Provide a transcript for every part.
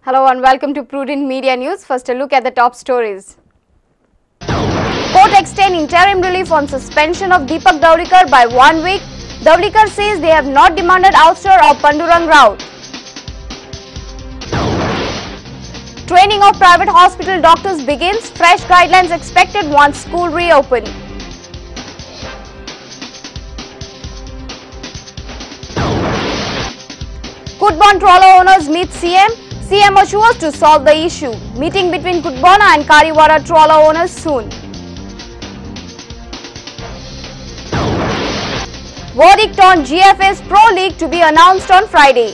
Hello and welcome to Prudent Media News. First a look at the top stories. Court extend interim relief on suspension of Deepak Dawdekar by 1 week. Dawdekar says they have not demanded ouster of Pandurang Rao. Training of private hospital doctors begins. Fresh guidelines expected once school reopen. Kutbon trawler owners meet CM. CM assures to solve the issue. Meeting between Kutbona and Kariwara trawler owners soon. Verdict on GFS Pro League to be announced on Friday.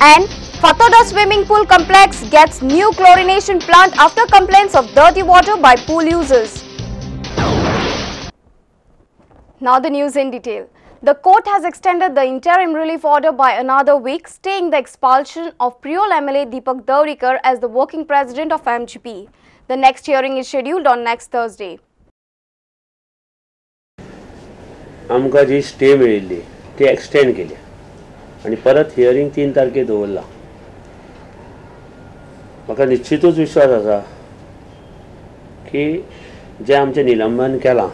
And Fatoda swimming pool complex gets new chlorination plant after complaints of dirty water by pool users. Now the news in detail. The court has extended the interim relief order by another week, staying the expulsion of Priol MLA Deepak Dawdekar as the working president of MGP. The next hearing is scheduled on next Thursday. आमकां जी stay मेळिल्ली ती extend केली आणि परत hearing 3 तारखेक दवरला. म्हाका निश्चितूच विश्वास आसा की जे आमचें निलंबन केलां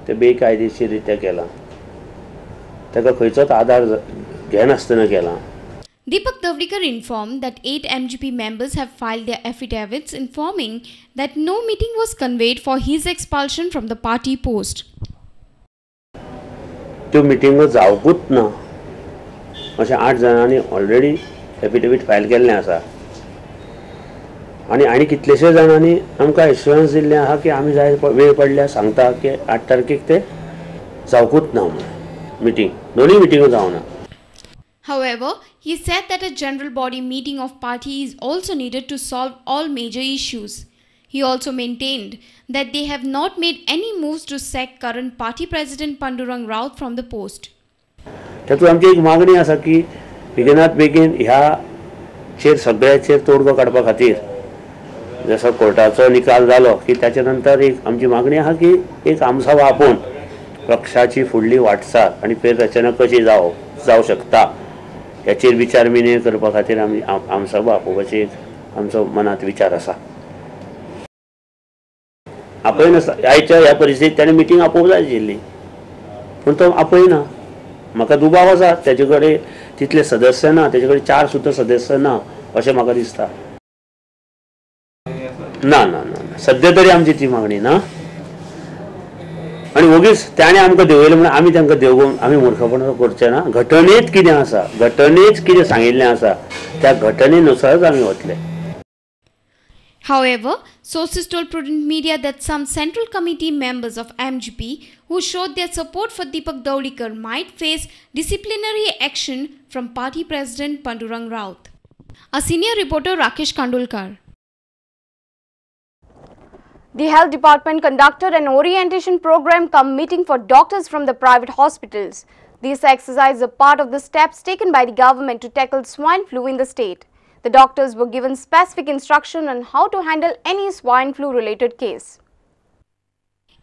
ते बेकायदेशीररित्या केलां, ताका खंयचोच आधार घेनासतना केलां. Deepak Dawdekar informed that 8 MGP members have filed their affidavits informing that no meeting was conveyed for his expulsion from the party post. त्यो मिटिंगो जावपूच ना अशें 8 जाणांनी ऑलरेडी एफिडेविट फायल केल्लें आसा आनी कितलेशे जाणांनी आमकां एश्युरन्स दिल्लें आहा की आमी जाय वेळ पडल्यार सांगता की 8 तारखेक ते जावपूच ना म्हणून मिटिंग दोनूय मिटिंगो जावना. However, he said that a general body meeting of party is also needed to solve all major issues. He also maintained that they have not made any moves to sack current party president Pandurang Rao from the post. तातूंत आमची एक मागणी आसा की बेगिनात बेगीन ह्या chair सगळ्याचेर तोडगो काडपा खातीर जसो कोर्टाचो निकाल जालो की त्याच्या नंतर एक आमची मागणी आहा की एक आमसभा आपोवन पक्षाची फुडली वाटचाल आनी फेररचना कशी जावं शकता याचेर विचार विनिमय करपा खातीर आमी आमसभा आपोवपाची एक आमचो मनात विचार आसा. आपयना आयच्या ह्या परिस्थितीत ताणें मिटींग आपोवंक जाय आशिल्ली पूण तो आपयना. म्हाका दुबाव आसा तेजे कडेन तितले सदस्य ना, तेजे कडेन 4 सुद्दां सदस्य ना अशें म्हाका दिसता. ना ना ना सद्या तरी आमची ती मागणी ना आनी वगीच ताणें आमकां देंवयलें म्हणून आमी तांकां देंवोवन आमी मुर्खपणां करचें ना. घटनेंत कितें आसा, घटनेंत कितें सांगिल्लें आसा त्या घटनेनुसारच आमी वतले. However, sources told Prudent Media that some Central Committee members of MGP who showed their support for Deepak Dawdekar might face disciplinary action from party president Pandurang Rao. A senior reporter Rakesh Kandolkar. The Health Department conducted an orientation program cum meeting for doctors from the private hospitals. This exercise is a part of the steps taken by the government to tackle swine flu in the state. The doctors were given specific instruction on how to handle any swine flu related case.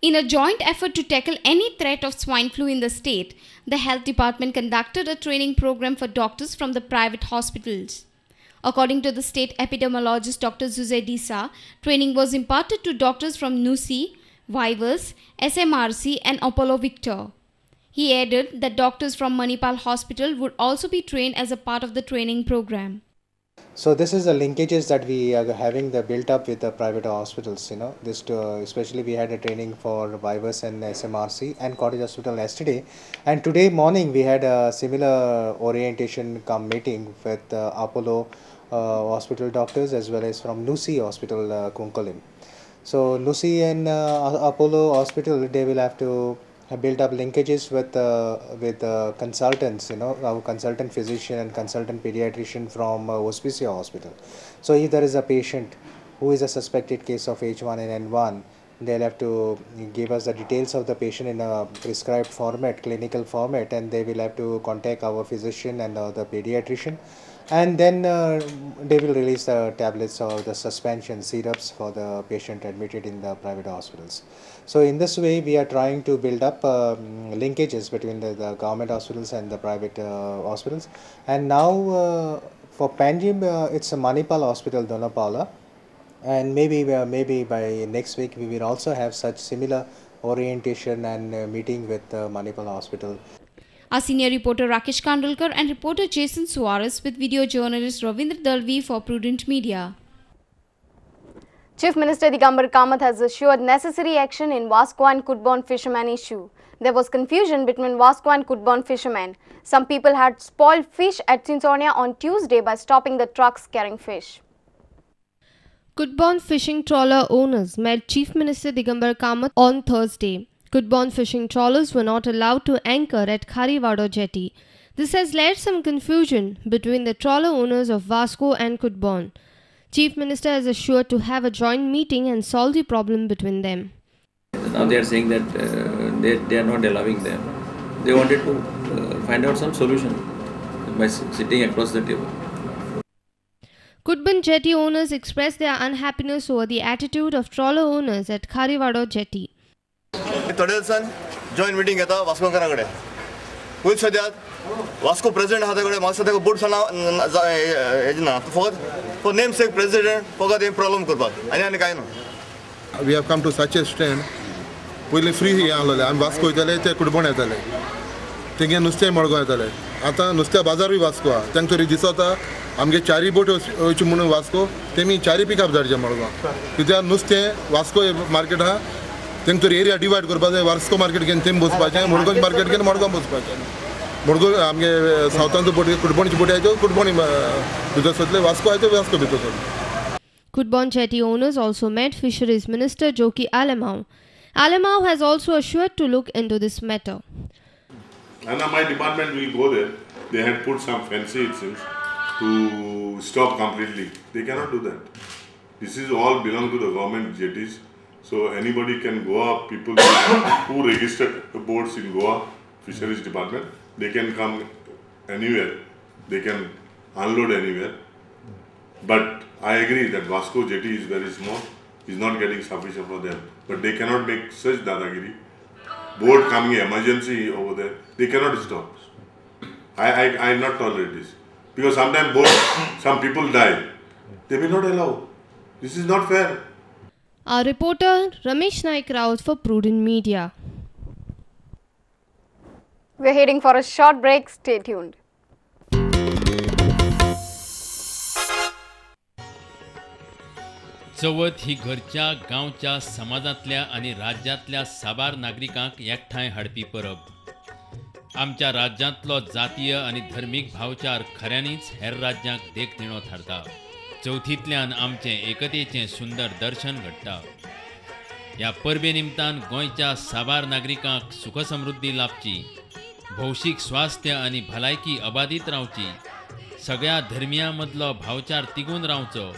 In a joint effort to tackle any threat of swine flu in the state, the Health Department conducted a training program for doctors from the private hospitals. According to the state epidemiologist Dr. Zuzay Disa, training was imparted to doctors from NUSI, Vivers, SMRC and Apollo Victor. He added that doctors from Manipal Hospital would also be trained as a part of the training program. So this is the linkages that we are having built up with the private hospitals. This especially we had a training for Vivers and SMRC and Cottage Hospital yesterday, and today morning we had a similar orientation meeting with Apollo hospital doctors as well as from NUSI hospital Kunkalim. So NUSI and Apollo hospital, they will have to build up linkages with consultants, our consultant physician and consultant pediatrician from Hospicia hospital. So if there is a patient who is a suspected case of H1N1, they'll have to give us the details of the patient in a prescribed format, clinical format, and they will have to contact our physician and the pediatrician and then they will release the tablets or the suspension syrups for the patient admitted in the private hospitals. So in this way, we are trying to build up linkages between the government hospitals and the private hospitals. And now for Panjim, it's a Manipal Hospital, Donapala, and maybe by next week we will also have such similar orientation and meeting with Manipal Hospital. Our senior reporter Rakesh Kandolkar and reporter Jason Suarez with video journalist Ravindra Dalvi for Prudent Media. Chief Minister Digambar Kamath has assured necessary action in Vasco and Kutbon fishermen issue. There was confusion between Vasco and Kutbon fishermen. Some people had spoiled fish at Chinchornia on Tuesday by stopping the trucks carrying fish. Kutbon fishing trawler owners met Chief Minister Digambar Kamath on Thursday. Kutbon fishing trawlers were not allowed to anchor at Kharivado jetty. This has led some confusion between the trawler owners of Vasco and Kutbon. Chief Minister is assured to have a joint meeting and solve the problem between them. Now they are saying that they are not allowing them. They wanted to find out some solution by sitting across the table. Kutbon jetty owners expressed their unhappiness over the attitude of trawler owners at Kharivado jetty. थोडे दिवसान joint meeting घेता वास्कोकारा कडेन पयलीं सद्याक Vasco president आहा तेकडे म्हाका सद्याक board हेजें ना फकत फॉर नेम सेक प्रेसिडेंट फकत हे प्रॉब्लम करपाक आनी कांय ना. We have come to such a stand. पयलीं फ्री आहलोले आमी वास्को वयताले ते कुडबण येताले तेंगे नुस्तें मडगो येताले आतां नुस्त्या बाजारूय वास्को आहा तांकां तरी दिसता आमगे चारी बोट वयची म्हणून वास्को तेमी चारी पिकअप धाडचे मडगो कित्याक नुस्तें वास्को मार्केट आहा तेंकां तरी एरिया डिवायड करपाक जाय वास्को मार्केट घेवन थंय बसपाचें मडगो मार्केट घेवन मडगांव बसपाचें मडगो आमगे सावथांचो बोटी कुडबणची बोटी आहाय त्यो कुडबणी भितर सरतले वास्को आहाय त्यो वास्को भितर सरतले. Kutbon jetty owners also met Fisheries Minister Joki Alemau. Alemau has also assured to look into this matter. And my department will go there. They had put some fancy, it seems, to stop completely. They cannot do that. This is all belong to the government jetties. So anybody can go up, people who registered boats in Goa, Fisheries Department, they can come anywhere. They can unload anywhere. But I agree that Vasco jetty is very small, is not getting sufficient for them. But they cannot make such dadagiri. Boat coming emergency over there, they cannot stop. I not tolerate this. Because sometimes some people die. They will not allow. This is not fair. Our reporter Ramesh Naik Raut for Prudent Media. We're heading for a short break. Stay tuned. Chavath ही घरच्या गांवच्या समाजांतल्या आनी राज्यांतल्या साबार नागरिकांक एकठांय हाडपी परब. आमच्या राज्यांतलो जातीय आनी धर्मीक भावचार खऱ्यांनीच हेर राज्यांक देख दिणो थारता. चवथींतल्यान आमचें एकतेचें सुंदर दर्शन घडटा. ह्या परबे निमतान गोंयच्या साबार नागरिकांक सुखसमृद्धी लाभची, भौशीक स्वास्थ्य आनी भलायकी अबादीत रावची, सगळ्या धर्मियां मदलो भावचार तिगून रावचो